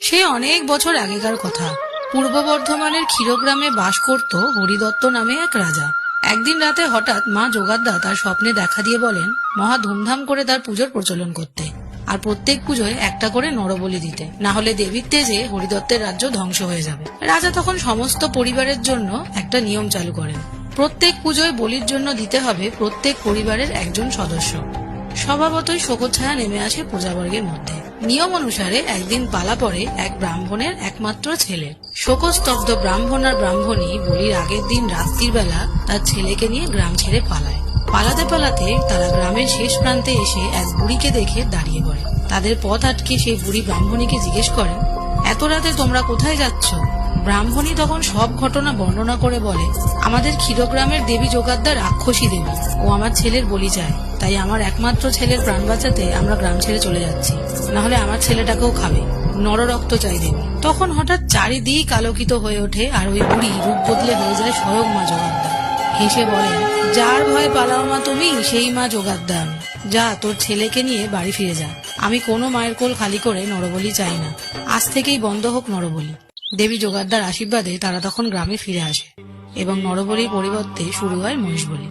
সে অনেক বছর আগেকার কথা। পূর্ব বর্ধমানের ক্ষীরগ্রামে বাস করত হরিদত্ত নামে এক রাজা। একদিন রাতে হঠাৎ মা যোগাদ্দা তার স্বপ্নে দেখা দিয়ে বলেন মহা ধুমধাম করে তার পুজোর প্রচলন করতে, আর প্রত্যেক পুজোয় একটা করে নরবলি দিতে, না হলে দেবীর তেজে হরিদত্তের রাজ্য ধ্বংস হয়ে যাবে। রাজা তখন সমস্ত পরিবারের জন্য একটা নিয়ম চালু করেন। প্রত্যেক পুজোয় বলির জন্য দিতে হবে প্রত্যেক পরিবারের একজন সদস্য। স্বভাবতই শোকচ্ছায়া নেমে আসে প্রজাবর্গের মধ্যে। নিয়ম অনুসারে একদিন পালা পড়ে এক ব্রাহ্মণের একমাত্র ছেলে। শোকস্তব্ধ ব্রাহ্মণ আর ব্রাহ্মণী বলির আগের দিন রাত্রির বেলা তার ছেলেকে নিয়ে গ্রাম ছেড়ে পালায়। পালাতে পালাতে তারা গ্রামের শেষ প্রান্তে এসে এক বুড়িকে দেখে দাঁড়িয়ে পড়ে। তাদের পথ আটকে সেই বুড়ি ব্রাহ্মণীকে জিজ্ঞেস করেন, এত রাতে তোমরা কোথায় যাচ্ছ? ব্রাহ্মণী তখন সব ঘটনা বর্ণনা করে বলে, আমাদের ক্ষীরগ্রামের দেবী যোগাদ্দা রাক্ষসী দেবী, ও আমার ছেলের বলি চায়, তাই আমার একমাত্র ছেলের প্রাণ বাঁচাতে আমরা গ্রাম ছেড়ে চলে যাচ্ছি, না হলে আমার ছেলেটাকেও খাবে, নররক্ত চাই দেবী। তখন হঠাৎ চারিদিক আলোকিত হয়ে ওঠে আর ওই বুড়ি রূপ বদলে হয়ে যায় স্বয়ং মা যোগাদ্দা। হেসে বলেন, যার ভয় পালাও মা তুমি, সেই মা যোগাদ্দা আমি। যা, তোর ছেলেকে নিয়ে বাড়ি ফিরে যা। আমি কোনো মায়ের কোল খালি করে নরবলি চাই না। আজ থেকেই বন্ধ হোক নরবলি। দেবী যোগাদ্দার আশীর্বাদে তারা তখন গ্রামে ফিরে আসে এবং নরবলির পরিবর্তে শুরু হয় মহিষবলি।